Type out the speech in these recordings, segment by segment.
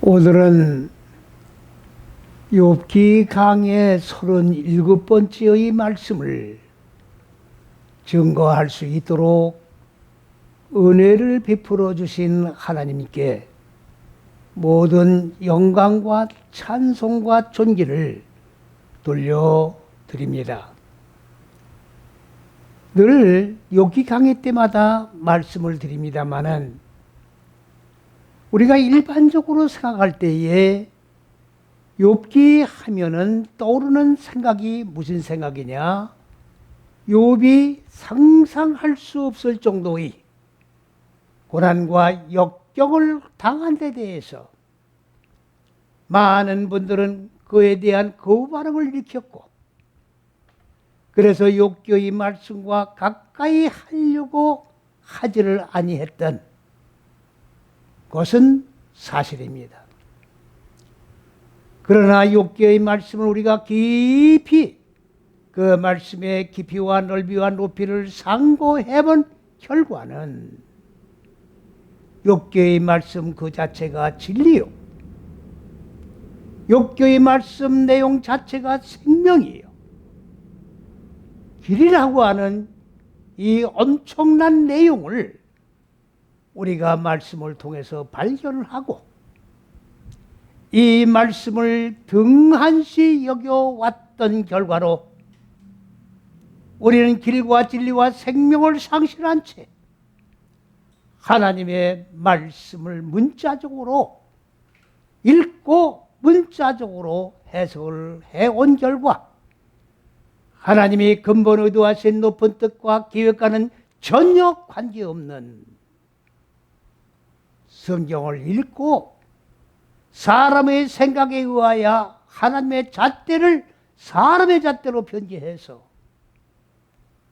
오늘은 욥기 강의 37번째의 말씀을 증거할 수 있도록 은혜를 베풀어 주신 하나님께 모든 영광과 찬송과 존귀를 돌려드립니다. 늘 욥기 강의 때마다 말씀을 드립니다마는 우리가 일반적으로 생각할 때에 욥기 하면은 떠오르는 생각이 무슨 생각이냐? 욥이 상상할 수 없을 정도의 고난과 역경을 당한 데 대해서 많은 분들은 그에 대한 거부 반응을 일으켰고, 그래서 욥기의 말씀과 가까이 하려고 하지를 아니했던 것은 사실입니다. 그러나 욥기의 말씀을 우리가 깊이 그 말씀의 깊이와 넓이와 높이를 상고해본 결과는 욥기의 말씀 그 자체가 진리요, 욥기의 말씀 내용 자체가 생명이에요. 길이라고 하는 이 엄청난 내용을 우리가 말씀을 통해서 발견을 하고 이 말씀을 등한시 여겨왔던 결과로 우리는 길과 진리와 생명을 상실한 채 하나님의 말씀을 문자적으로 읽고 문자적으로 해석을 해온 결과 하나님이 근본 의도하신 높은 뜻과 계획과는 전혀 관계없는 성경을 읽고 사람의 생각에 의하여 하나님의 잣대를 사람의 잣대로 변개해서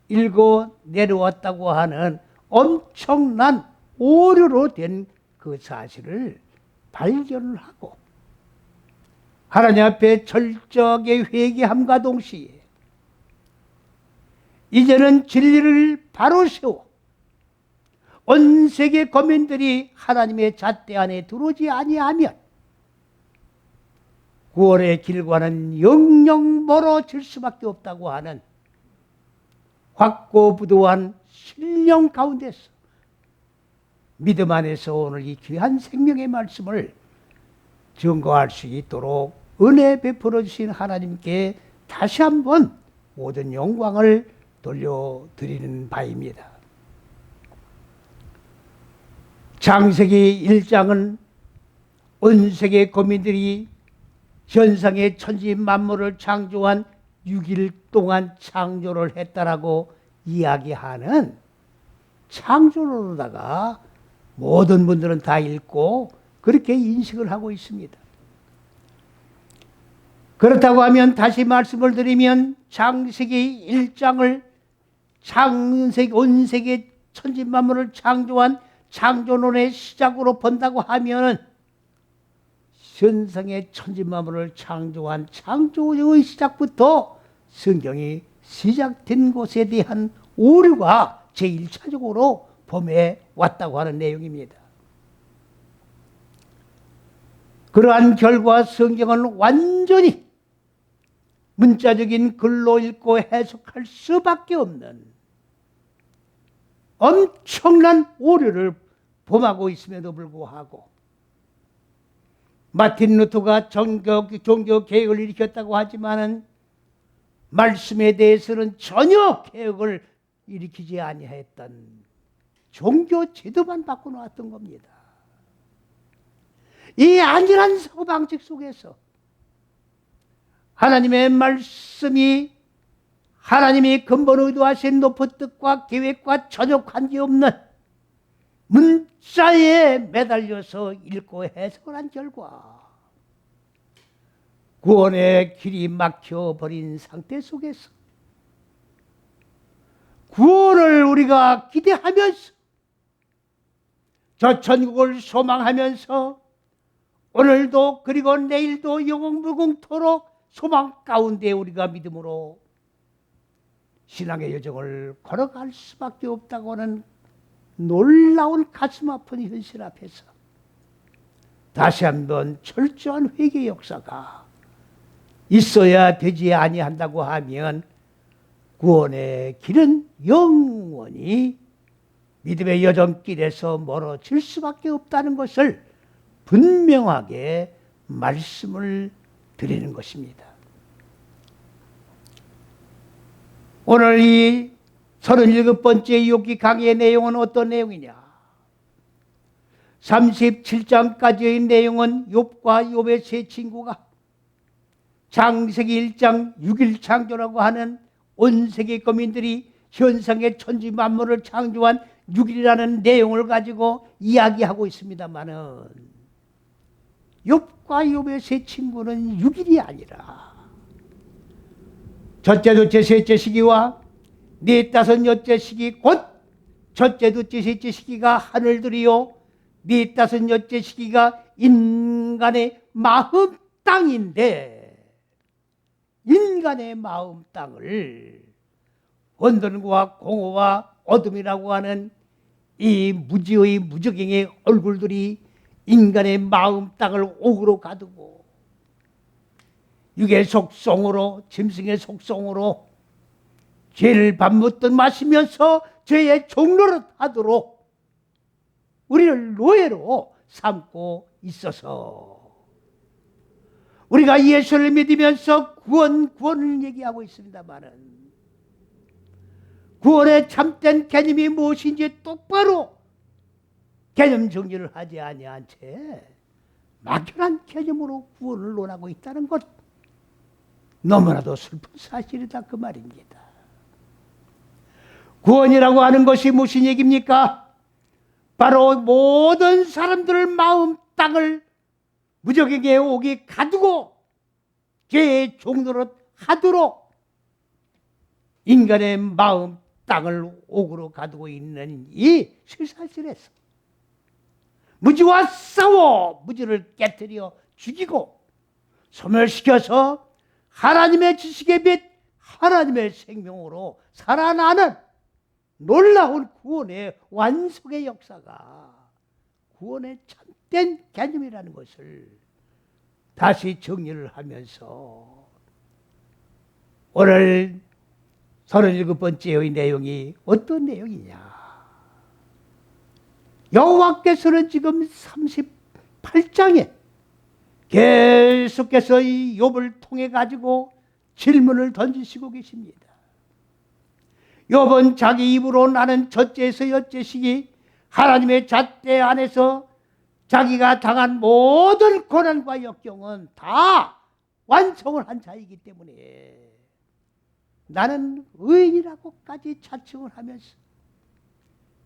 읽어 내려왔다고 하는 엄청난 오류로 된 그 사실을 발견을 하고 하나님 앞에 철저하게 회개함과 동시에 이제는 진리를 바로 세워 온 세계 거민들이 하나님의 잣대 안에 들어오지 아니하면 구원의 길과는 영영 멀어질 수밖에 없다고 하는 확고부도한 신령 가운데서 믿음 안에서 오늘 이 귀한 생명의 말씀을 증거할 수 있도록 은혜 베풀어 주신 하나님께 다시 한번 모든 영광을 돌려드리는 바입니다. 창세기 1장은 온 세계 거민들이 현상의 천지 만물을 창조한 6일 동안 창조를 했다라고 이야기하는 창조로다가 모든 분들은 다 읽고 그렇게 인식을 하고 있습니다. 그렇다고 하면 다시 말씀을 드리면 창세기 1장을 온 세계 천지 만물을 창조한 창조론의 시작으로 본다고 하면은 현상의 천지 만물을 창조한 창조의 시작부터 성경이 시작된 곳에 대한 오류가 제1차적으로 범해 왔다고 하는 내용입니다. 그러한 결과 성경은 완전히 문자적인 글로 읽고 해석할 수밖에 없는 엄청난 오류를 범하고 있음에도 불구하고 마틴 루터가 종교 개혁을 일으켰다고 하지만은 말씀에 대해서는 전혀 개혁을 일으키지 아니했던 종교 제도만 바꿔놓았던 겁니다. 이 안전한 사고방식 속에서 하나님의 말씀이 하나님이 근본 의도하신 높은 뜻과 계획과 전혀 관계없는 문자에 매달려서 읽고 해석을 한 결과 구원의 길이 막혀버린 상태 속에서 구원을 우리가 기대하면서 저 천국을 소망하면서 오늘도 그리고 내일도 영원무궁토록 소망 가운데 우리가 믿음으로 신앙의 여정을 걸어갈 수밖에 없다고 하는 놀라운 가슴 아픈 현실 앞에서 다시 한번 철저한 회개 역사가 있어야 되지 아니한다고 하면 구원의 길은 영원히 믿음의 여정길에서 멀어질 수밖에 없다는 것을 분명하게 말씀을 드리는 것입니다. 오늘 이 37번째 욥기 강의의 내용은 어떤 내용이냐? 37장까지의 내용은 욥과 욥의 세 친구가 창세기 1장 6일 창조라고 하는 온 세계 거민들이 현상의 천지 만물을 창조한 6일이라는 내용을 가지고 이야기하고 있습니다마는 욥과 욥의 세 친구는 6일이 아니라 첫째, 둘째, 셋째 시기와 넷, 다섯, 여째 시기 곧 첫째, 둘째, 셋째 시기가 하늘들이요 넷, 다섯, 여째 시기가 인간의 마음 땅인데 인간의 마음 땅을 혼돈과 공허와 어둠이라고 하는 이 무지의 무적행의 얼굴들이 인간의 마음 땅을 옥으로 가두고 육의 속성으로 짐승의 속성으로 죄를 밥 먹듯 마시면서 죄의 종노릇 하도록 우리를 노예로 삼고 있어서 우리가 예수를 믿으면서 구원을 얘기하고 있습니다마는 구원의 참된 개념이 무엇인지 똑바로 개념 정리를 하지 아니한 채 막연한 개념으로 구원을 논하고 있다는 것 너무나도 슬픈 사실이다 그 말입니다. 구원이라고 하는 것이 무슨 얘기입니까? 바로 모든 사람들 마음 땅을 무적에게 옥이 가두고 죄의 종노릇 하도록 인간의 마음 땅을 옥으로 가두고 있는 이 실사실에서 무지와 싸워 무지를 깨뜨려 죽이고 소멸시켜서 하나님의 지식의 빛 하나님의 생명으로 살아나는 놀라운 구원의 완성의 역사가 구원의 참된 개념이라는 것을 다시 정리를 하면서 오늘 37번째의 내용이 어떤 내용이냐? 여호와께서는 지금 38장에 계속해서 이 욥을 통해 가지고 질문을 던지시고 계십니다. 욥은 자기 입으로 나는 첫째에서 여째 시기 하나님의 잣대 안에서 자기가 당한 모든 고난과 역경은 다 완성을 한 자이기 때문에 나는 의인이라고까지 자칭을 하면서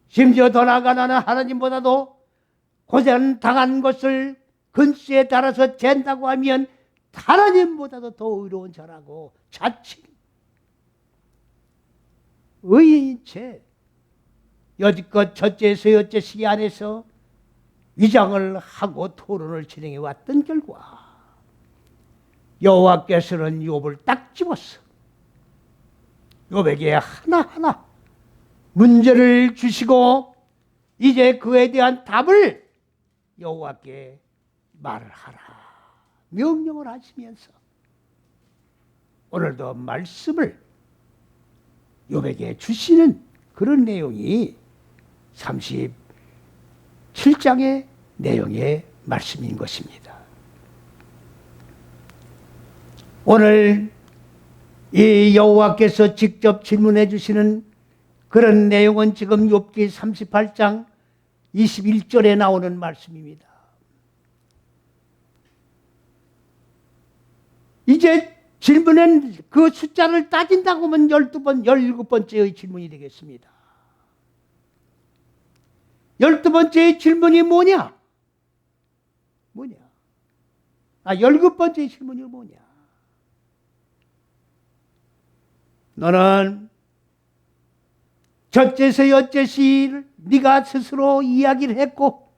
심지어 더 나아가 나는 하나님보다도 고생 당한 것을 근수에 따라서 잰다고 하면 하나님보다도 더 의로운 자라고 자칭 의인인 채 여지껏 첫째에서 여째 시기 안에서 위장을 하고 토론을 진행해 왔던 결과 여호와께서는 욥을 딱 집었어. 욥에게 하나하나 문제를 주시고 이제 그에 대한 답을 여호와께 말을 하라 명령을 하시면서 오늘도 말씀을 욥에게 주시는 그런 내용이 37장의 내용의 말씀인 것입니다. 오늘 이 여호와께서 직접 질문해 주시는 그런 내용은 지금 욥기 38장 21절에 나오는 말씀입니다. 이제 질문은 그 숫자를 따진다고 하면 12번, 17번째의 질문이 되겠습니다. 12번째의 질문이 뭐냐? 17번째의 질문이 뭐냐? 너는 첫째에서 여째 시를 네가 스스로 이야기를 했고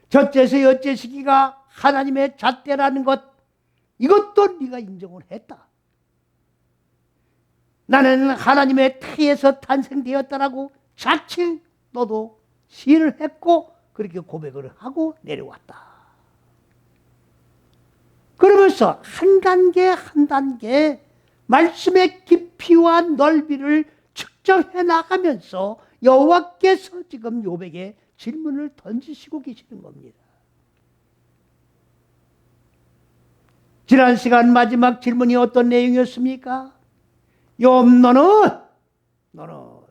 첫째에서 여째 시기가 하나님의 잣대라는 것 이것도 네가 인정을 했다. 나는 하나님의 태에서 탄생되었다라고 자칭 너도 시인을 했고 그렇게 고백을 하고 내려왔다. 그러면서 한 단계 한 단계 말씀의 깊이와 넓이를 측정해 나가면서 여호와께서 지금 욥에게 질문을 던지시고 계시는 겁니다. 지난 시간 마지막 질문이 어떤 내용이었습니까? 욥, 너는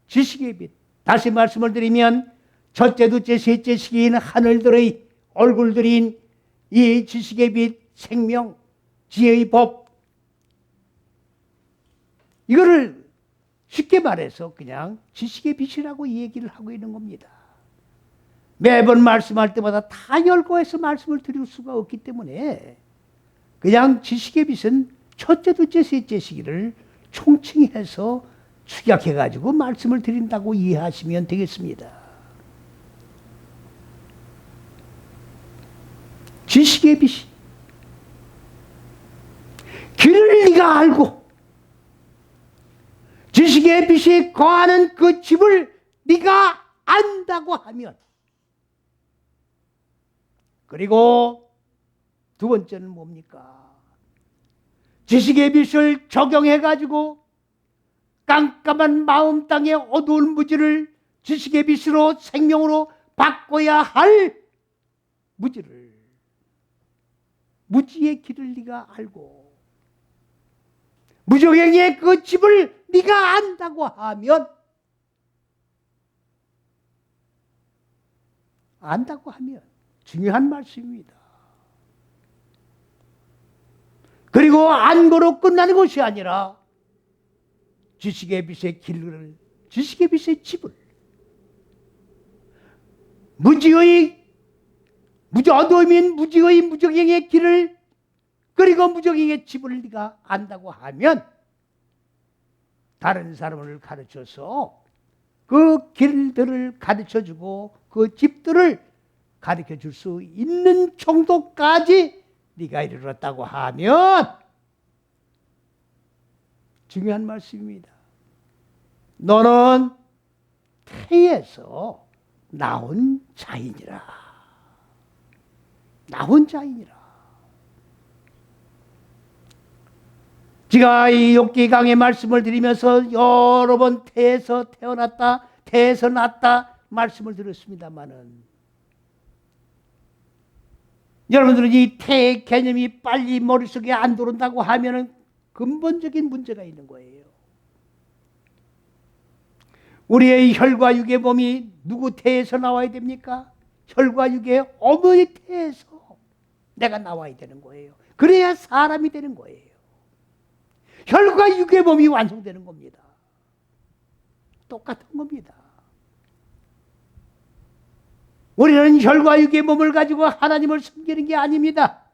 지식의 빛. 다시 말씀을 드리면 첫째, 둘째, 셋째 시기인 하늘들의 얼굴들인 이 지식의 빛, 생명, 지혜의 법, 이거를 쉽게 말해서 그냥 지식의 빛이라고 얘기를 하고 있는 겁니다. 매번 말씀할 때마다 다 열거해서 말씀을 드릴 수가 없기 때문에 그냥 지식의 빛은 첫째, 둘째, 셋째 시기를 총칭해서 축약해가지고 말씀을 드린다고 이해하시면 되겠습니다. 지식의 빛이 길을 네가 알고 지식의 빛이 거하는 그 집을 네가 안다고 하면, 그리고 두 번째는 뭡니까? 지식의 빛을 적용해가지고 깜깜한 마음 땅의 어두운 무지를 지식의 빛으로 생명으로 바꿔야 할 무지의 길을 네가 알고 무적행의 그 집을 네가 안다고 하면, 중요한 말씀입니다. 그리고 안고로 끝나는 것이 아니라 지식의 빛의 길을, 지식의 빛의 집을, 어두움인 무지의 무적행의 길을, 그리고 무적행의 집을 네가 안다고 하면 다른 사람을 가르쳐서 그 길들을 가르쳐주고 그 집들을 가르쳐줄 수 있는 정도까지 네가 이르렀다고 하면, 중요한 말씀입니다. 너는 태에서 나온 자이니라. 제가 이 욥기 강의 말씀을 드리면서 여러 번 태에서 태어났다, 태에서 났다 말씀을 드렸습니다마는, 여러분들은 이 태의 개념이 빨리 머릿속에 안 들어온다고 하면은 근본적인 문제가 있는 거예요. 우리의 혈과 육의 몸이 누구 태에서 나와야 됩니까? 혈과 육의 어머니 태에서 내가 나와야 되는 거예요. 그래야 사람이 되는 거예요. 혈과 육의 몸이 완성되는 겁니다. 똑같은 겁니다. 우리는 혈과 육의 몸을 가지고 하나님을 섬기는 게 아닙니다.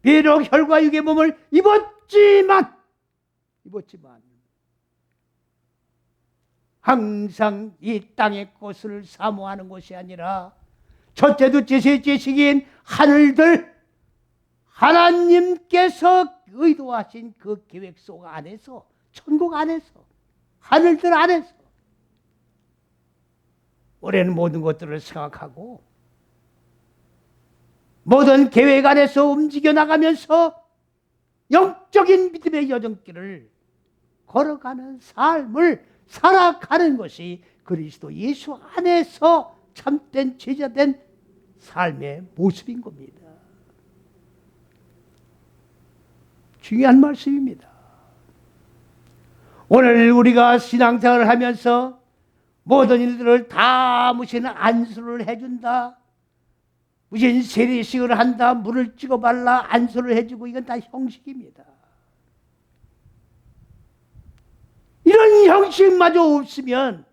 비록 혈과 육의 몸을 입었지만 항상 이 땅의 것을 사모하는 것이 아니라 첫째, 둘째, 셋째 시기인 하늘들, 하나님께서 의도하신 그 계획 속 안에서, 천국 안에서, 하늘들 안에서 우리는 모든 것들을 생각하고 모든 계획 안에서 움직여 나가면서 영적인 믿음의 여정길을 걸어가는 삶을 살아가는 것이 그리스도 예수 안에서 참된 제자된 삶의 모습인 겁니다. 중요한 말씀입니다. 오늘 우리가 신앙생활을 하면서 모든 일들을 다 무슨 안수를 해준다, 무슨 세례식을 한다, 물을 찍어 발라 안수를 해주고, 이건 다 형식입니다. 이런 형식마저 없으면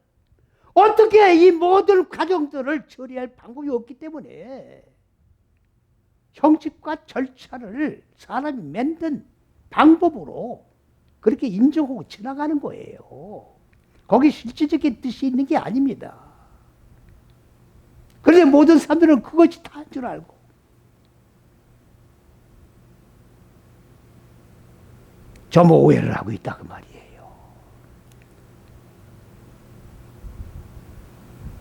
어떻게 이 모든 과정들을 처리할 방법이 없기 때문에 형식과 절차를 사람이 만든 방법으로 그렇게 인정하고 지나가는 거예요. 거기 실질적인 뜻이 있는 게 아닙니다. 그런데 모든 사람들은 그것이 다인 줄 알고 전부 오해를 하고 있다 그 말이에요.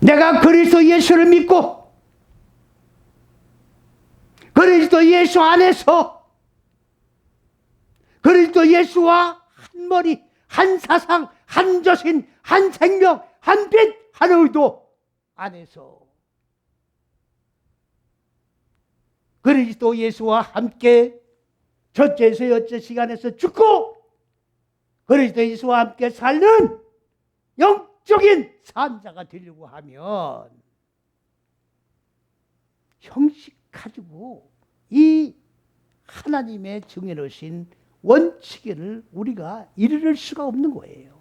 내가 그리스도 예수를 믿고 그리스도 예수 안에서 그리스도 예수와 한 머리, 한 사상, 한 저신, 한 생명, 한 빛, 한 의도 안에서 그리스도 예수와 함께 첫째에서 여째 시간에서 죽고 그리스도 예수와 함께 살는 영적인 산자가 되려고 하면 형식 가지고 이 하나님의 정해놓으신 원칙을 우리가 이룰 수가 없는 거예요.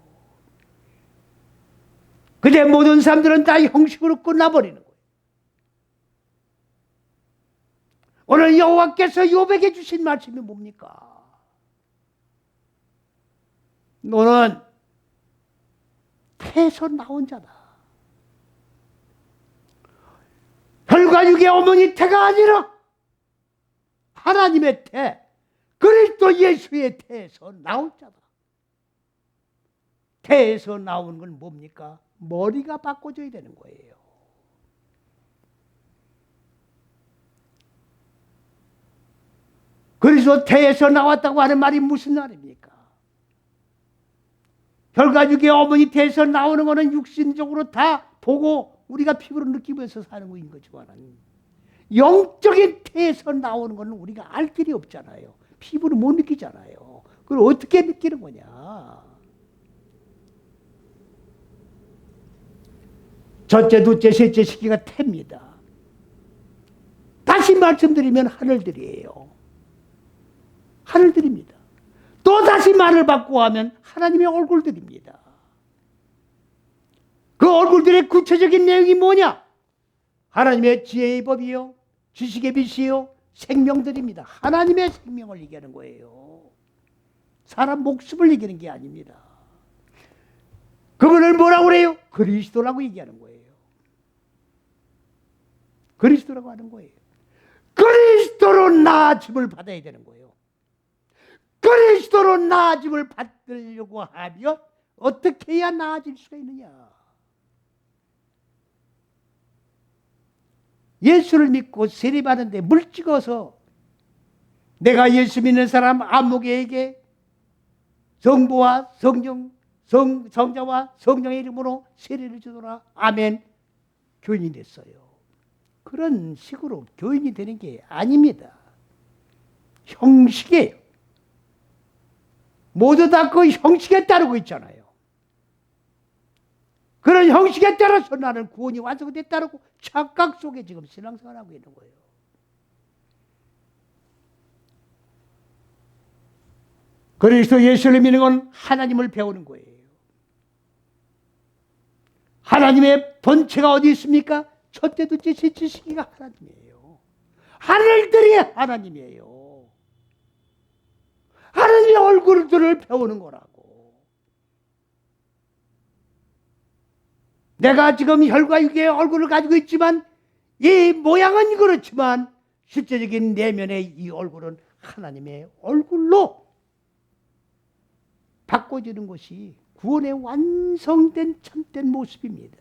근데 모든 사람들은 다 형식으로 끝나버리는 거예요. 오늘 여호와께서 욥에게 주신 말씀이 뭡니까? 너는 태에서 나온 자다. 혈과 육의 어머니 태가 아니라 하나님의 태, 그리스도 예수의 태에서 나온 자다. 태에서 나온 건 뭡니까? 머리가 바꿔줘야 되는 거예요. 그래서 태에서 나왔다고 하는 말이 무슨 말입니까? 혈과 육의 어머니 태에서 나오는 것은 육신적으로 다 보고 우리가 피부로 느끼면서 사는 거인 거지만 영적인 태에서 나오는 것은 우리가 알 길이 없잖아요. 피부로 못 느끼잖아요. 그걸 어떻게 느끼는 거냐? 첫째, 둘째, 셋째 시기가 태입니다. 다시 말씀드리면 하늘들이에요. 하늘들입니다. 또 다시 말을 바꾸면 하나님의 얼굴들입니다. 그 얼굴들의 구체적인 내용이 뭐냐? 하나님의 지혜의 법이요, 지식의 빛이요, 생명들입니다. 하나님의 생명을 얘기하는 거예요. 사람 목숨을 얘기하는 게 아닙니다. 그분을 뭐라고 그래요? 그리스도라고 얘기하는 거예요. 그리스도라고 하는 거예요. 그리스도로 나아짐을 받아야 되는 거예요. 그리스도로 나아짐을 받으려고 하면 어떻게 해야 나아질 수가 있느냐? 예수를 믿고 세례받는데 물 찍어서 내가 예수 믿는 사람 아무개에게 성부와 성령, 성자와 성령의 이름으로 세례를 주더라. 아멘. 교인이 됐어요. 그런 식으로 교인이 되는 게 아닙니다. 형식이에요. 모두 다 그 형식에 따르고 있잖아요. 그런 형식에 따라서 나는 구원이 완성됐다고 착각 속에 지금 신앙생활을 하고 있는 거예요. 그리스도 예수를 믿는 건 하나님을 배우는 거예요. 하나님의 본체가 어디 있습니까? 첫째, 둘째, 셋째 시기가 하나님이에요. 하늘들이 하나님이에요. 하나님의 얼굴들을 배우는 거라고. 내가 지금 혈과 육의 얼굴을 가지고 있지만 이 모양은 그렇지만 실제적인 내면의 이 얼굴은 하나님의 얼굴로 바꿔지는 것이 구원의 완성된 참된 모습입니다.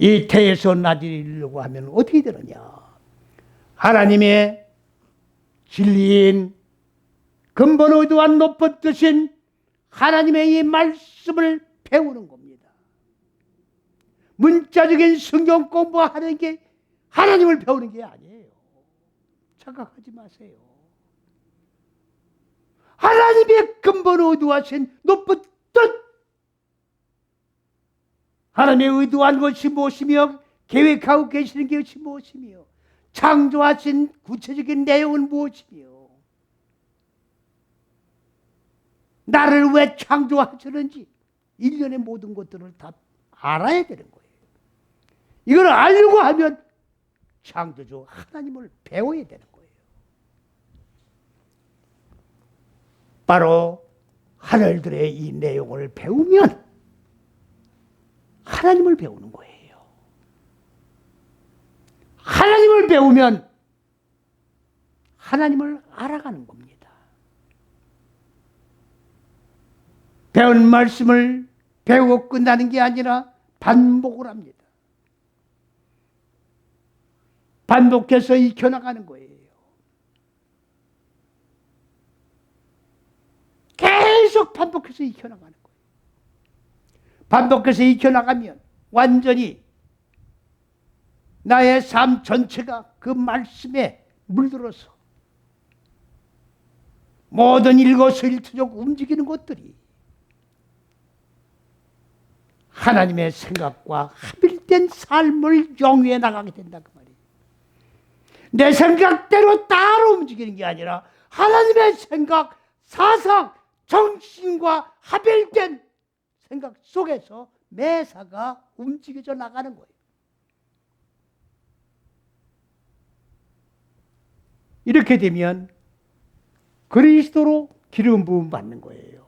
이 태에서 나지려고 하면 어떻게 되느냐? 하나님의 진리인 근본 의도와 높은 뜻인 하나님의 이 말씀을 배우는 겁니다. 문자적인 성경 공부하는 게 하나님을 배우는 게 아니에요. 착각하지 마세요. 하나님의 근본 의도하신 높은 뜻, 하나님의 의도한 것이 무엇이며 계획하고 계시는 것이 무엇이며 창조하신 구체적인 내용은 무엇이며 나를 왜 창조하셨는지 일련의 모든 것들을 다 알아야 되는 거예요. 이걸 알려고 하면 창조주 하나님을 배워야 되는 거예요. 바로 하늘들의 이 내용을 배우면 하나님을 배우는 거예요. 하나님을 배우면 하나님을 알아가는 겁니다. 배운 말씀을 배우고 끝나는 게 아니라 반복을 합니다. 반복해서 익혀나가는 거예요. 계속 반복해서 익혀나가는 거예요. 반복해서 익혀나가면 완전히 나의 삶 전체가 그 말씀에 물들어서 모든 일거수일투족 움직이는 것들이 하나님의 생각과 합일된 삶을 영위해 나가게 된다 그 말이에요. 내 생각대로 따로 움직이는 게 아니라 하나님의 생각, 사상, 정신과 합일된 생각 속에서 매사가 움직여져 나가는 거예요. 이렇게 되면 그리스도로 기름 부음 받는 거예요.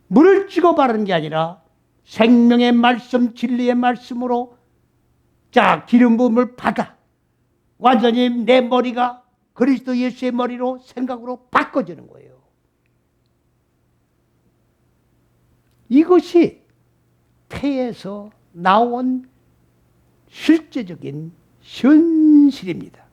물을 찍어 바르는 게 아니라 생명의 말씀, 진리의 말씀으로 자 기름 부음을 받아 완전히 내 머리가 그리스도 예수의 머리로 생각으로 바꿔지는 거예요. 이것이 태에서 나온 실제적인 현실입니다.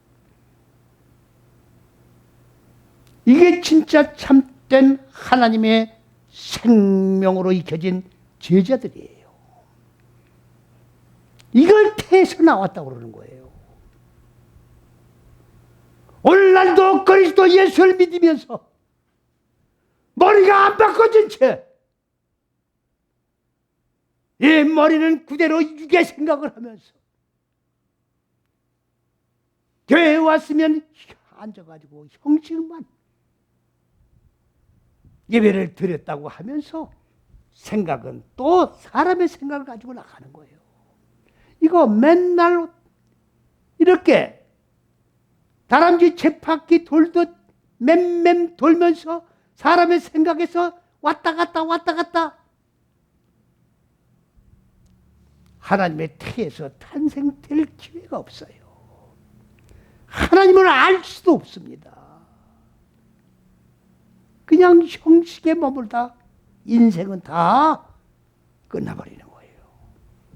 이게 진짜 참된 하나님의 생명으로 익혀진 제자들이에요. 이걸 태에서 나왔다고 그러는 거예요. 오늘날도 그리스도 예수를 믿으면서 머리가 안 바꿔진 채 이 머리는 그대로 육의 생각을 하면서 교회에 왔으면 앉아가지고 형식만 예배를 드렸다고 하면서 생각은 또 사람의 생각을 가지고 나가는 거예요. 이거 맨날 이렇게 다람쥐 쳇바퀴 돌듯 맴맴 돌면서 사람의 생각에서 왔다 갔다 하나님의 태에서 탄생될 기회가 없어요. 하나님을 알 수도 없습니다. 그냥 형식에 머물다 인생은 다 끝나버리는 거예요.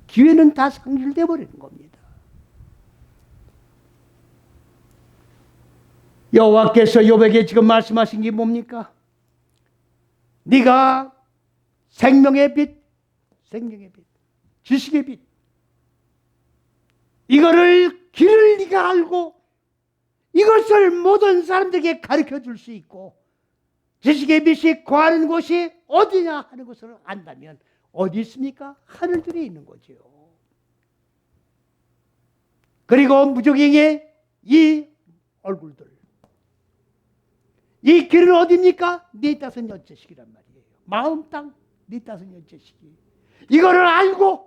기회는 다 상실돼 버리는 겁니다. 여호와께서 욥에게 지금 말씀하신 게 뭡니까? 네가 생명의 빛, 지식의 빛, 이거를 길을 네가 알고 이것을 모든 사람들에게 가르쳐 줄 수 있고 지식의 빛이 거하는 곳이 어디냐 하는 것을 안다면 어디 있습니까? 하늘들에 있는 거죠. 그리고 무적행의 이 얼굴들, 이 길은 어디입니까? 네 다섯 여째식이란 말이에요. 마음 땅 네 다섯 여째식이. 이거를 알고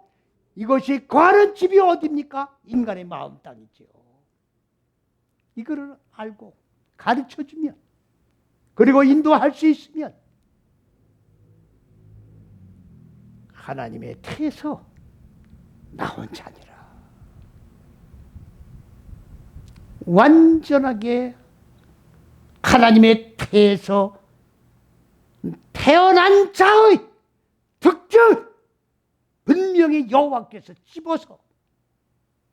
이것이 거하는 집이 어디입니까? 인간의 마음 땅이죠. 이거를 알고 가르쳐주면 그리고 인도할 수 있으면 하나님의 태에서 나온 자니라. 완전하게 하나님의 태에서 태어난 자의 특징 분명히 여호와께서 집어서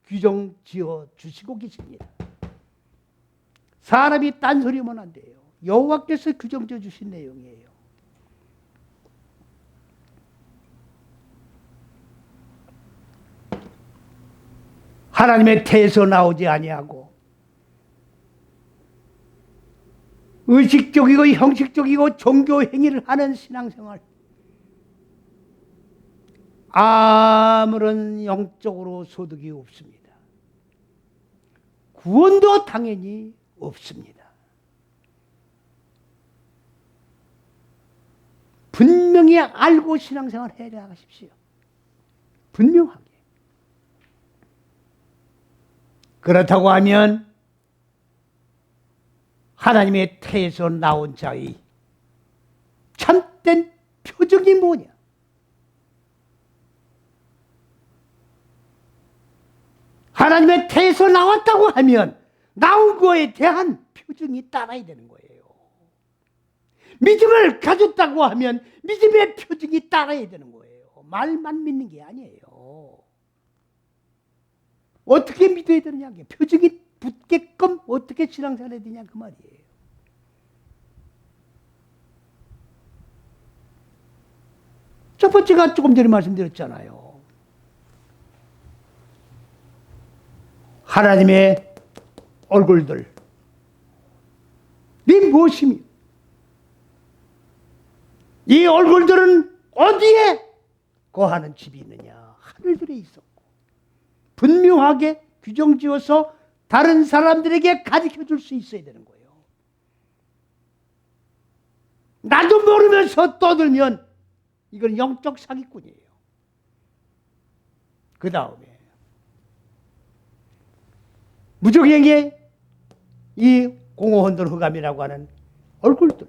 규정 지어 주시고 계십니다. 사람이 딴소리하면 안 돼요. 여호와께서 규정 지어 주신 내용이에요. 하나님의 태에서 나오지 아니하고 의식적이고 형식적이고 종교 행위를 하는 신앙생활, 아무런 영적으로 소득이 없습니다. 구원도 당연히 없습니다. 분명히 알고 신앙생활 해야 나가십시오. 분명하게. 그렇다고 하면 하나님의 태에서 나온 자의 참된 표적이 뭐냐? 하나님의 태에서 나왔다고 하면 나온 거에 대한 표정이 따라야 되는 거예요. 믿음을 가졌다고 하면 믿음의 표정이 따라야 되는 거예요. 말만 믿는 게 아니에요. 어떻게 믿어야 되느냐, 표적이 붙게끔 어떻게 신앙생활 해야 되냐 그 말이에요. 첫 번째가 조금 전에 말씀드렸잖아요. 하나님의 얼굴들. 이 무엇이며? 이 얼굴들은 어디에 거하는 집이 있느냐? 하늘들에 있었고 분명하게 규정지어서 다른 사람들에게 가르쳐 줄 수 있어야 되는 거예요. 나도 모르면서 떠들면 이건 영적 사기꾼이에요. 그 다음에 무적행의 이 공허혼돈 흑암이라고 하는 얼굴들,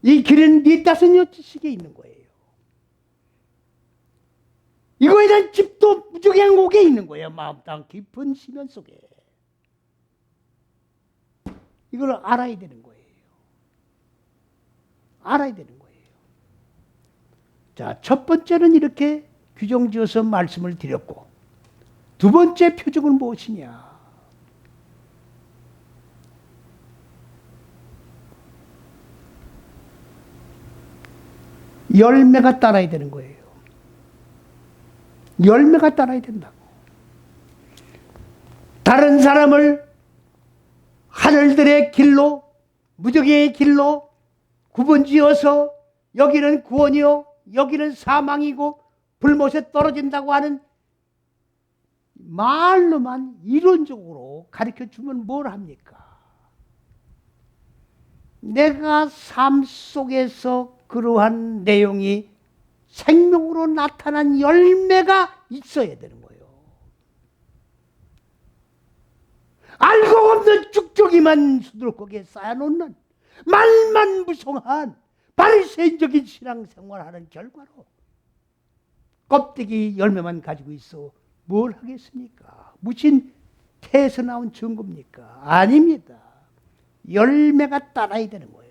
이 길은 15여씩에 있는 거예요. 이거에 대한 집도 무적행옥에 있는 거예요. 마음 땅 깊은 시면 속에. 이걸 알아야 되는 거예요. 알아야 되는 거예요. 자, 첫 번째는 이렇게 규정지어서 말씀을 드렸고, 두 번째 표적은 무엇이냐? 열매가 따라야 되는 거예요. 열매가 따라야 된다고. 다른 사람을 하늘들의 길로, 무적의 길로 구분지어서 여기는 구원이요, 여기는 사망이고 불못에 떨어진다고 하는 말로만 이론적으로 가르쳐주면 뭘 합니까? 내가 삶 속에서 그러한 내용이 생명으로 나타난 열매가 있어야 되는 거예요. 알고 없는 쭉쭉이만 수두룩하게 쌓아놓는 말만 무성한 바리새인적인 신앙생활하는 결과로 껍데기 열매만 가지고 있어 뭘 하겠습니까? 무슨 태에서 나온 증거입니까? 아닙니다. 열매가 따라야 되는 거예요.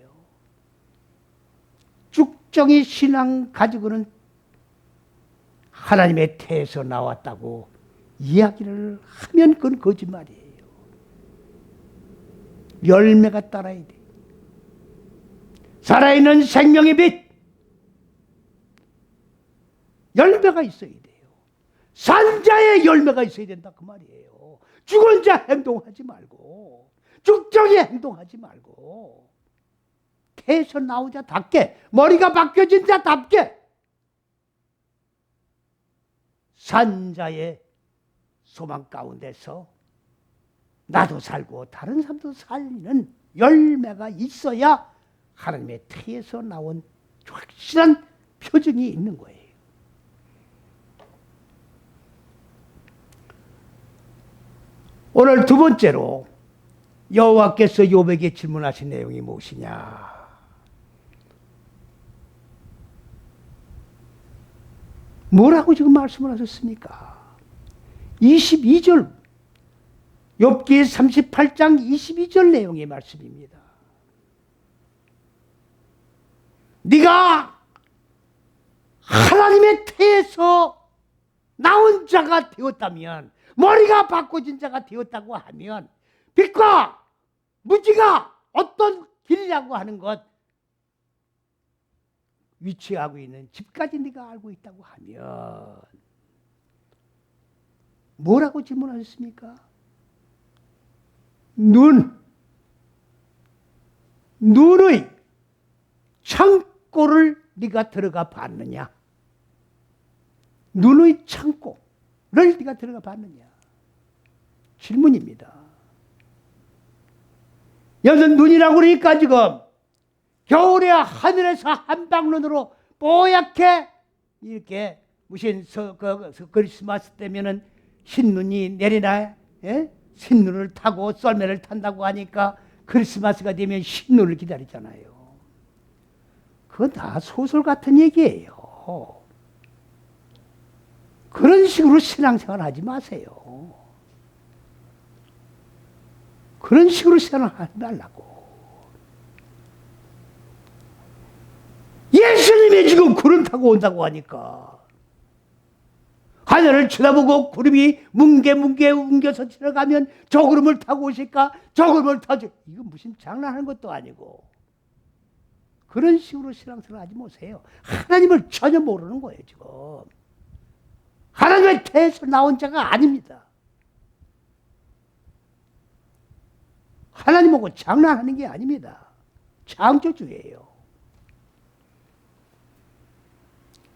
쭉정이 신앙 가지고는 하나님의 태에서 나왔다고 이야기를 하면 그건 거짓말이에요. 열매가 따라야 돼. 살아있는 생명의 빛, 열매가 있어야 돼요. 산 자의 열매가 있어야 된다 그 말이에요. 죽은 자 행동하지 말고, 쭉정이 행동하지 말고, 태에서 나오자답게, 머리가 바뀌어진 자답게 산자의 소망 가운데서 나도 살고 다른 사람도 살리는 열매가 있어야 하나님의 태에서 나온 확실한 표징이 있는 거예요. 오늘 두 번째로 여호와께서 욥에게 질문하신 내용이 무엇이냐? 뭐라고 지금 말씀을 하셨습니까? 22절, 욥기 38장 22절 내용의 말씀입니다. 네가 하나님의 태에서 나온 자가 되었다면, 머리가 바꿔진 자가 되었다고 하면, 빛과 무지가 어떤 길이라고 하는 것, 위치하고 있는 집까지 네가 알고 있다고 하면 뭐라고 질문하셨습니까? 눈의 창고를 네가 들어가 봤느냐? 눈의 창고를 네가 들어가 봤느냐? 질문입니다. 여기서 눈이라고 그러니까 지금 겨울에 하늘에서 한방눈으로 뽀얗게 이렇게 무슨 크리스마스 때면은 흰눈이 내리나, 예? 흰눈을 타고 썰매를 탄다고 하니까 크리스마스가 되면 흰눈을 기다리잖아요. 그건 다 소설 같은 얘기예요. 그런 식으로 신앙생활 하지 마세요. 그런 식으로 신앙하지 말라고. 예수님이 지금 구름 타고 온다고 하니까 하늘을 쳐다보고 구름이 뭉게뭉게 웅겨서 지나가면 저 구름을 타고 오실까? 저 구름을 타죠. 이거 무슨 장난하는 것도 아니고. 그런 식으로 신앙생활 하지 마세요. 하나님을 전혀 모르는 거예요, 지금. 하나님의 태에서 나온 자가 아닙니다. 하나님하고 장난하는 게 아닙니다. 창조주예요.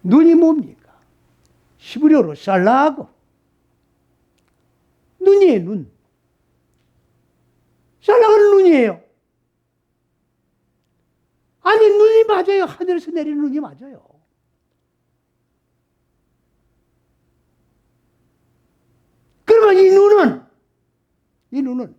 눈이 뭡니까? 히브리어로 살라하고 눈이에요, 눈. 살라하는 눈이에요. 아니, 눈이 맞아요. 하늘에서 내리는 눈이 맞아요. 그러면 이 눈은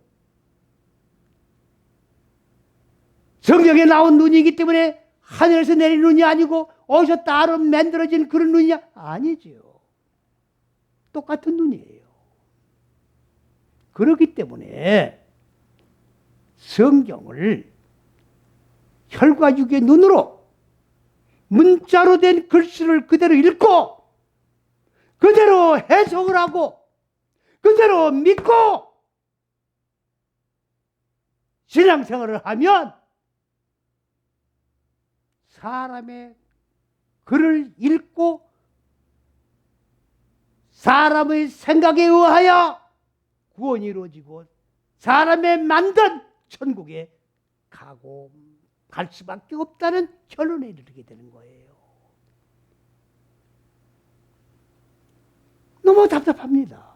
성경에 나온 눈이기 때문에 하늘에서 내린 눈이 아니고 어디서 따로 만들어진 그런 눈이냐? 아니지요. 똑같은 눈이에요. 그렇기 때문에 성경을 혈과 육의 눈으로 문자로 된 글씨를 그대로 읽고 그대로 해석을 하고 그대로 믿고 신앙생활을 하면 사람의 글을 읽고 사람의 생각에 의하여 구원이 이루어지고 사람의 만든 천국에 갈 수밖에 없다는 결론에 이르게 되는 거예요. 너무 답답합니다.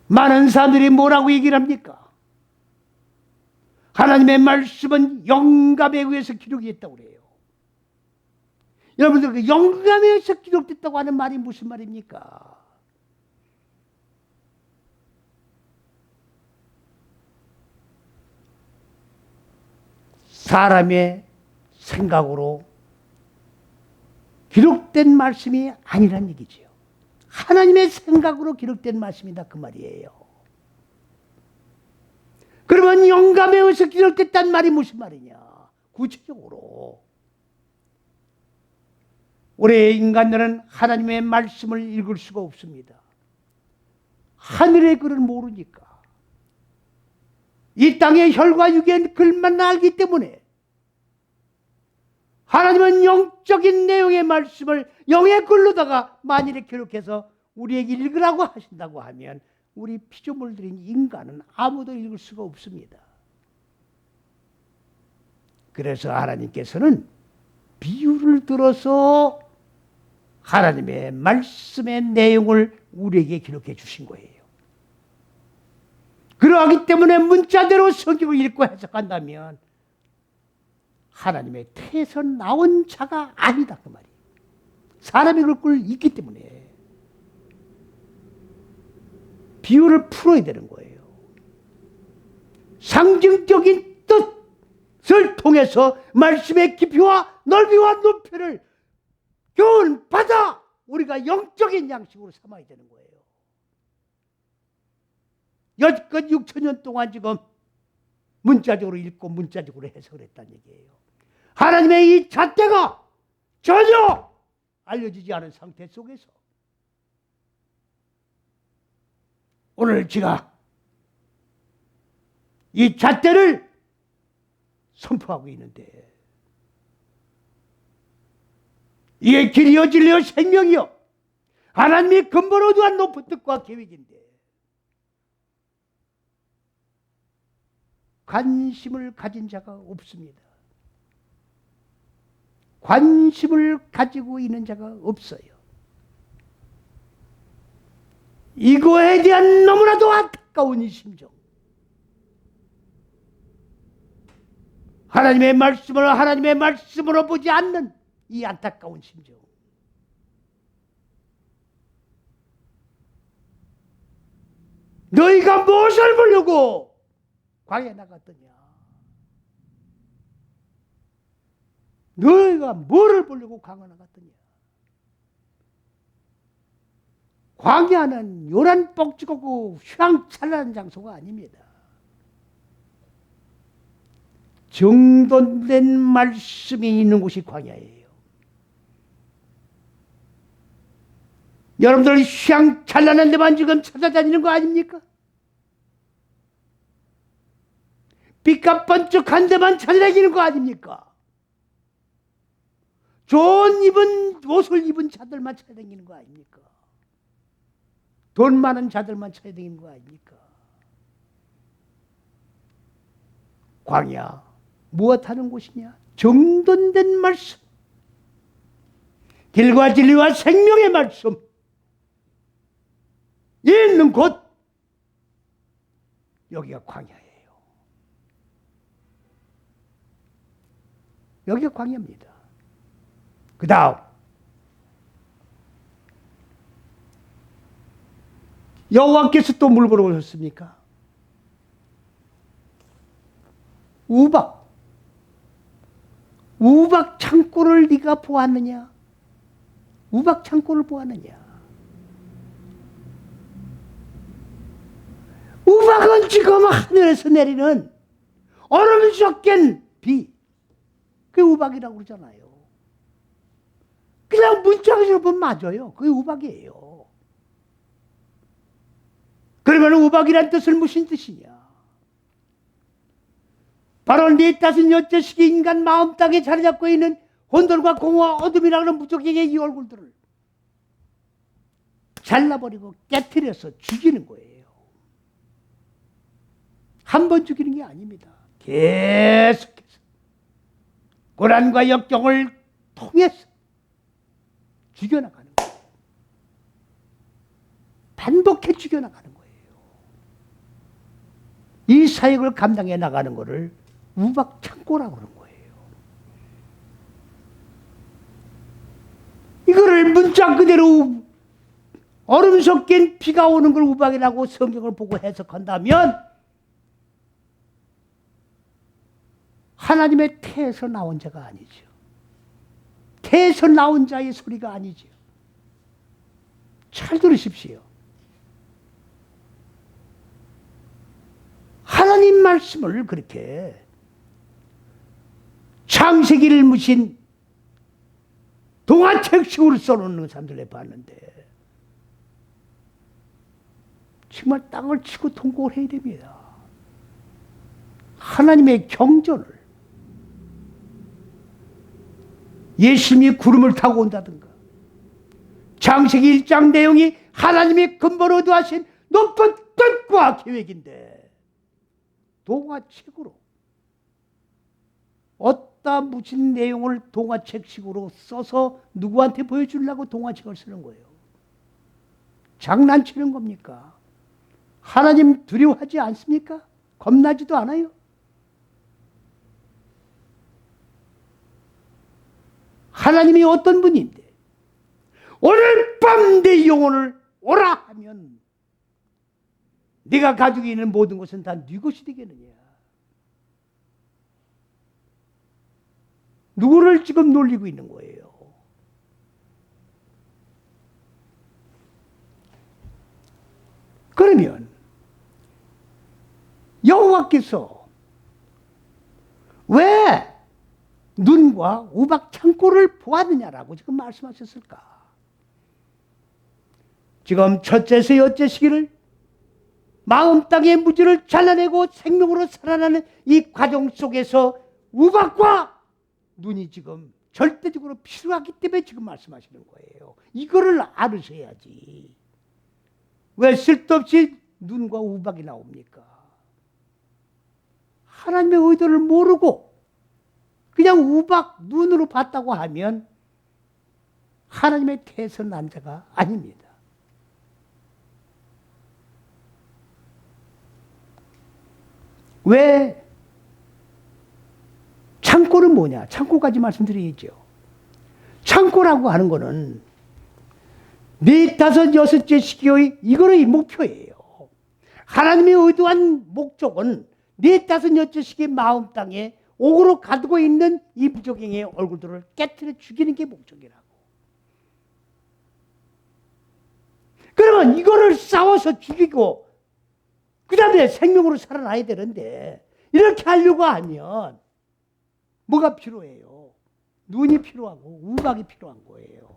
많은 사람들이 뭐라고 얘기를 합니까? 하나님의 말씀은 영감에 의해서 기록이 됐다고 그래요. 여러분들 그 영감에 의해서 기록됐다고 하는 말이 무슨 말입니까? 사람의 생각으로 기록된 말씀이 아니란 얘기지요. 하나님의 생각으로 기록된 말씀이다 그 말이에요. 그러면 영감에 의해서 기록됐다는 말이 무슨 말이냐? 구체적으로 우리 인간들은 하나님의 말씀을 읽을 수가 없습니다. 하늘의 글을 모르니까. 이 땅의 혈과 육의 글만 알기 때문에 하나님은 영적인 내용의 말씀을 영의 글로다가 만일에 기록해서 우리에게 읽으라고 하신다고 하면 우리 피조물 들인 인간은 아무도 읽을 수가 없습니다. 그래서 하나님께서는 비유를 들어서 하나님의 말씀의 내용을 우리에게 기록해 주신 거예요. 그러하기 때문에 문자대로 성경을 읽고 해석한다면 하나님의 태에서 나온 자가 아니다 그 말이에요. 사람이 그걸 읽기 때문에 비유를 풀어야 되는 거예요. 상징적인 뜻을 통해서 말씀의 깊이와 넓이와 높이를 교훈받아 우리가 영적인 양식으로 삼아야 되는 거예요. 여지껏 6,000년 동안 지금 문자적으로 읽고 문자적으로 해석을 했다는 얘기예요. 하나님의 이 잣대가 전혀 알려지지 않은 상태 속에서 오늘 제가 이 잣대를 선포하고 있는데 이게 길이요 진리요 생명이요 하나님이 근본으로 두한 높은 뜻과 계획인데 관심을 가진 자가 없습니다. 관심을 가지고 있는 자가 없어요. 이거에 대한 너무나도 안타까운 이 심정. 하나님의 말씀을 하나님의 말씀으로 보지 않는 이 안타까운 심정. 너희가 무엇을 보려고 광야에 나갔더냐? 너희가 뭐를 보려고 광야에 나갔더냐? 광야는 요란 뻑죽하고 휘황찬란한 장소가 아닙니다. 정돈된 말씀이 있는 곳이 광야예요. 여러분들 휘황찬란한 데만 지금 찾아다니는 거 아닙니까? 빛과 번쩍한 데만 찾아다니는 거 아닙니까? 좋은 옷을 입은 자들만 찾아다니는 거 아닙니까? 돈 많은 자들만 찾아다니는 거 아닙니까? 광야 무엇하는 곳이냐? 정돈된 말씀, 길과 진리와 생명의 말씀 있는 곳, 여기가 광야예요. 여기가 광야입니다. 그 다음 여호와께서 또 뭘 보러 오셨습니까? 우박 창고를 네가 보았느냐? 우박 창고를 보았느냐? 우박은 지금 하늘에서 내리는 얼음 섞인 비, 그게 우박이라고 그러잖아요. 그냥 문짝에서 보면 맞아요. 그게 우박이에요. 그러면 우박이란 뜻은 무슨 뜻이냐? 바로 네 탓은 여째식이 인간 마음 땅에 자리 잡고 있는 혼돈과 공허와 어둠이라는 무적행의 이 얼굴들을 잘라버리고 깨트려서 죽이는 거예요. 한 번 죽이는 게 아닙니다. 계속해서 고난과 역경을 통해서 죽여나가는 거예요. 반복해 죽여나가는 거예요. 이 사역을 감당해 나가는 것을 우박 창고라고 그러는 거예요. 이거를 문자 그대로 얼음 섞인 비가 오는 걸 우박이라고 성경을 보고 해석한다면 하나님의 태에서 나온 자가 아니죠. 태에서 나온 자의 소리가 아니죠. 잘 들으십시오. 하나님 말씀을 그렇게 창세기를 무신 동화책식으로 써놓는 사람들 봤는데 정말 땅을 치고 통곡을 해야 됩니다. 하나님의 경전을, 예수님이 구름을 타고 온다든가, 창세기 1장 내용이 하나님이 근본 의도하신 높은 뜻과 계획인데 동화책으로 어따 무슨 내용을 동화책식으로 써서 누구한테 보여주려고 동화책을 쓰는 거예요. 장난치는 겁니까? 하나님 두려워하지 않습니까? 겁나지도 않아요? 하나님이 어떤 분인데 오늘 밤 내 영혼을 오라 하면 네가 가지고 있는 모든 것은 다 네 것이 되겠느냐? 누구를 지금 놀리고 있는 거예요? 그러면 여호와께서 왜 눈과 우박 창고를 보았느냐라고 지금 말씀하셨을까? 지금 첫째서 여째시기를 마음 땅의 무지를 잘라내고 생명으로 살아나는 이 과정 속에서 우박과 눈이 지금 절대적으로 필요하기 때문에 지금 말씀하시는 거예요. 이거를 알으셔야지. 왜 쓸데없이 눈과 우박이 나옵니까? 하나님의 의도를 모르고 그냥 우박 눈으로 봤다고 하면 하나님의 태에서 난 자가 아닙니다. 왜? 창고는 뭐냐? 창고까지 말씀드리겠죠. 창고라고 하는 거는 네, 다섯, 여섯째 시기의 이거의 목표예요. 하나님의 의도한 목적은 네, 다섯, 여섯째 시기의 마음 땅에 옥으로 가두고 있는 이 부적행의 얼굴들을 깨트려 죽이는 게 목적이라고. 그러면 이거를 싸워서 죽이고 그 다음에 생명으로 살아나야 되는데 이렇게 하려고 하면 뭐가 필요해요? 눈이 필요하고 우박이 필요한 거예요.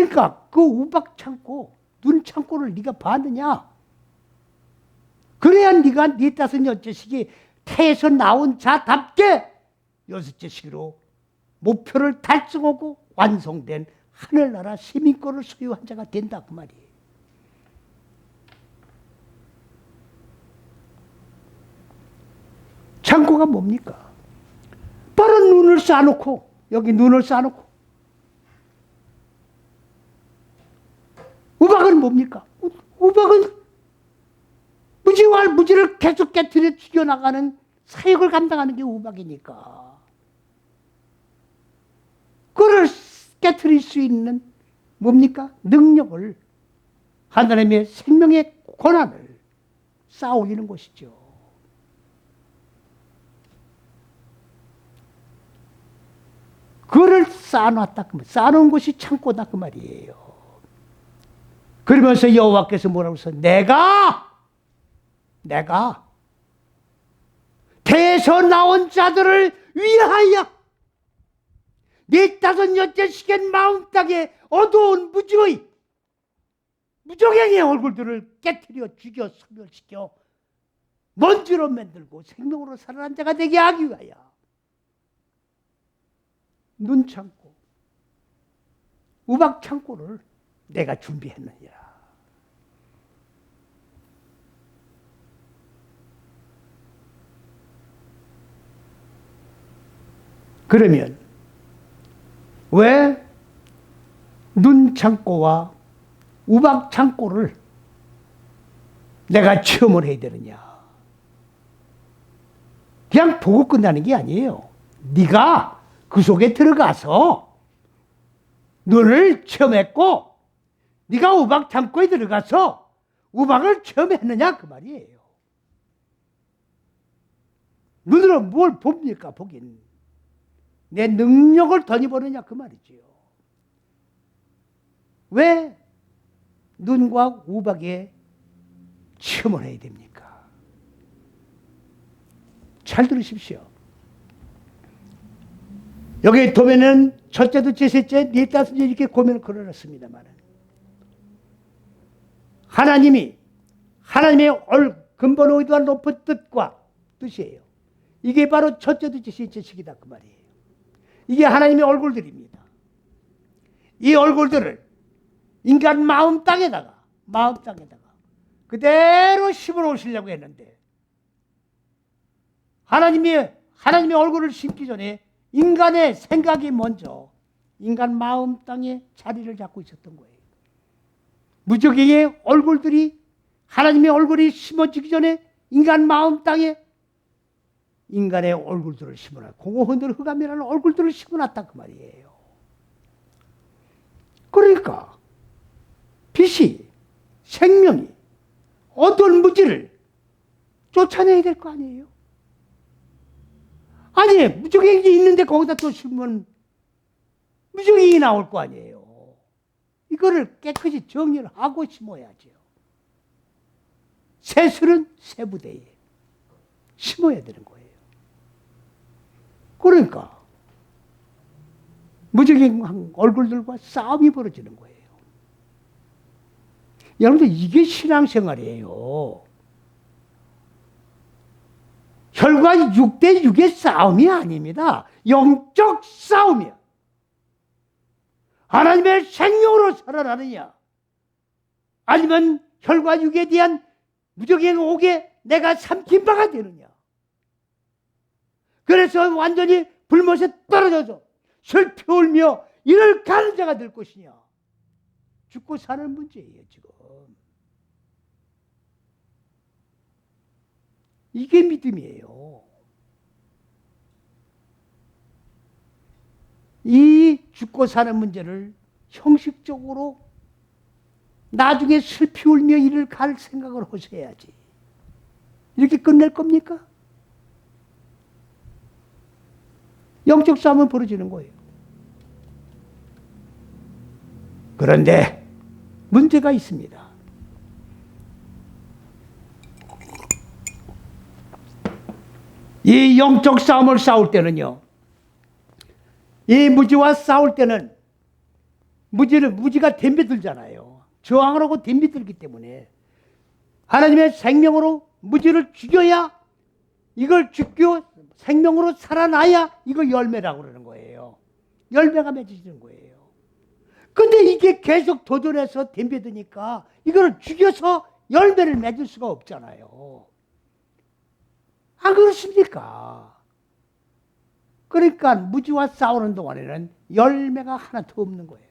그러니까 그 우박 창고, 눈 창고를 네가 봤느냐? 그래야 네가 네 다섯 여째 시기 태에서 나온 자답게 여섯째 시기로 목표를 달성하고 완성된 하늘나라 시민권을 소유한 자가 된다 그 말이에요. 창고가 뭡니까? 바로 눈을 쌓아놓고, 여기 눈을 쌓아놓고, 우박은 뭡니까? 우박은 무지와 무지를 계속 깨트려 죽여나가는 사역을 감당하는 게 우박이니까. 그를 깨트릴 수 있는 뭡니까? 능력을, 하나님의 생명의 권한을 쌓아올리는 것이죠. 그를 쌓아놨다 그 말, 쌓아놓은 것이 창고다 그 말이에요. 그러면서 여호와께서 뭐라고 해서 내가 태에서 나온 자들을 위하여 네 다섯 여째 시간 마음 땅에 어두운 무적행의 얼굴들을 깨트려 죽여 소멸시켜 먼지로 만들고 생명으로 살아난 자가 되게 하기 위하여 눈 창고, 우박 창고를 내가 준비했느니라. 그러면 왜 눈 창고와 우박 창고를 내가 체험을 해야 되느냐? 그냥 보고 끝나는 게 아니에요. 네가 그 속에 들어가서 눈을 체험했고 네가 우박 창고에 들어가서 우박을 체험했느냐 그 말이에요. 눈으로 뭘 봅니까? 보긴 내 능력을 덧입어느냐 그 말이지요. 왜 눈과 우박에 체험을 해야 됩니까? 잘 들으십시오. 여기 도면은 첫째, 둘째, 셋째, 넷, 다섯째 이렇게 고면을 걸어놨습니다만 하나님의 근본 의도와 높은 뜻과 뜻이에요. 이게 바로 첫째, 둘째, 셋째 시기다 그 말이에요. 이게 하나님의 얼굴들입니다. 이 얼굴들을 인간 마음 땅에다가 그대로 심어놓으시려고 했는데 하나님의 얼굴을 심기 전에 인간의 생각이 먼저 인간 마음 땅에 자리를 잡고 있었던 거예요. 무적행의 얼굴들이 하나님의 얼굴이 심어지기 전에 인간 마음 땅에 인간의 얼굴들을 심어놨, 공허흔들 흑암이라는 얼굴들을 심어놨다 그 말이에요. 그러니까 빛이, 생명이 어떤 무지를 쫓아내야 될 거 아니에요. 아니 무적행이 있는데 거기다 또 심으면 무적행이 나올 거 아니에요. 이거를 깨끗이 정리를 하고 심어야죠. 새술은 새부대에 심어야 되는 거예요. 그러니까 무적행 얼굴들과 싸움이 벌어지는 거예요. 여러분들 이게 신앙생활이에요. 혈과 6대 6의 싸움이 아닙니다. 영적 싸움이야. 하나님의 생명으로 살아나느냐 아니면 혈과 6에 대한 무적행 옥에 내가 삼킨 바가 되느냐. 그래서 완전히 불못에 떨어져서 슬피 울며 이를 가는 자가 될 것이냐. 죽고 사는 문제예요 지금. 이게 믿음이에요. 이 죽고 사는 문제를 형식적으로 나중에 슬피 울며 이를 갈 생각을 하셔야지. 이렇게 끝낼 겁니까? 영적 싸움은 벌어지는 거예요. 그런데 문제가 있습니다. 이 영적 싸움을 싸울 때는요, 이 무지와 싸울 때는 무지가 덤벼들잖아요. 저항을 하고 덤벼들기 때문에 하나님의 생명으로 무지를 죽여야, 이걸 죽여 생명으로 살아나야 이걸 열매라고 그러는 거예요. 열매가 맺어지는 거예요. 근데 이게 계속 도전해서 덤벼드니까 이거를 죽여서 열매를 맺을 수가 없잖아요. 안 그렇습니까? 그러니까 무지와 싸우는 동안에는 열매가 하나도 없는 거예요.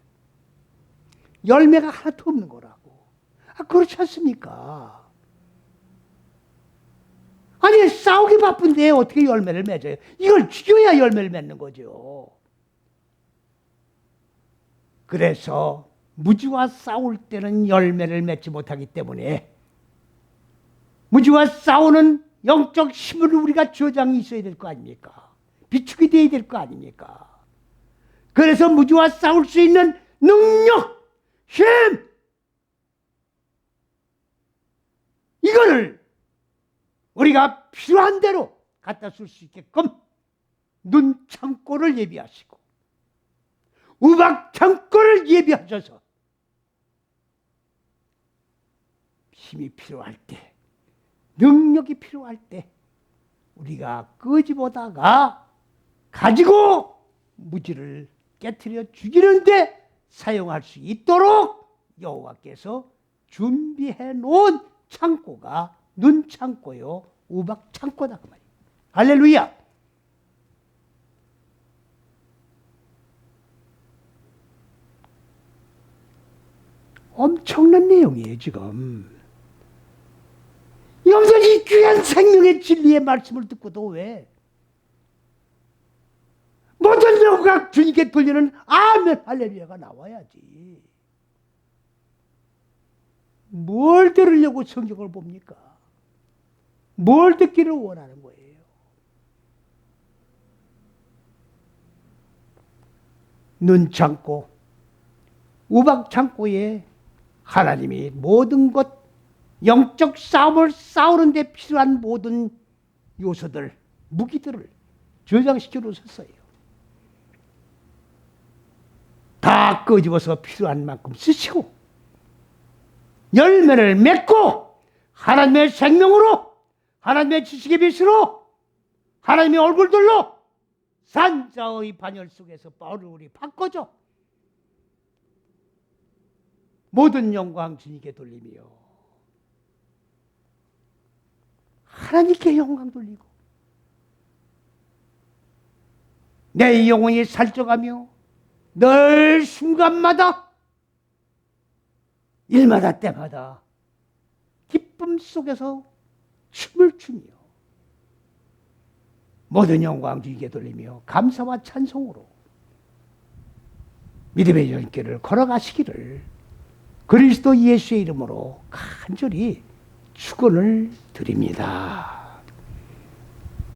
열매가 하나도 없는 거라고. 그렇지 않습니까? 아니, 싸우기 바쁜데 어떻게 열매를 맺어요? 이걸 죽여야 열매를 맺는 거죠. 그래서 무지와 싸울 때는 열매를 맺지 못하기 때문에 무지와 싸우는 영적 힘을 우리가 저장이 있어야 될 거 아닙니까? 비축이 되어야 될 거 아닙니까? 그래서 무지와 싸울 수 있는 능력, 힘, 이거를 우리가 필요한 대로 갖다 쓸 수 있게끔 눈 창고를 예비하시고 우박 창고를 예비하셔서 힘이 필요할 때, 능력이 필요할 때 우리가 끄집어다가 가지고 무지를 깨트려 죽이는데 사용할 수 있도록 여호와께서 준비해 놓은 창고가 눈 창고요, 우박 창고다 그 말이에요. 할렐루야. 엄청난 내용이에요 지금. 여전히 귀한 생명의 진리의 말씀을 듣고도 왜 모든 영광 주님께 돌리는 아멘 할렐루야가 나와야지. 뭘 들으려고 성경을 봅니까? 뭘 듣기를 원하는 거예요? 눈 창고, 우박 창고에 하나님이 모든 것, 영적 싸움을 싸우는 데 필요한 모든 요소들, 무기들을 저장시켜 놓으셨어요. 다 끄집어서 필요한 만큼 쓰시고 열매를 맺고 하나님의 생명으로, 하나님의 지식의 빛으로, 하나님의 얼굴들로 산자의 반열 속에서 바울을 우리 바꿔줘. 모든 영광 주님께 돌리며 하나님께 영광 돌리고 내 영혼이 살쪄가며 늘 순간마다 일마다 때마다 기쁨 속에서 춤을 추며 모든 영광 주님께 돌리며 감사와 찬송으로 믿음의 연길을 걸어가시기를 그리스도 예수의 이름으로 간절히 축원을 드립니다.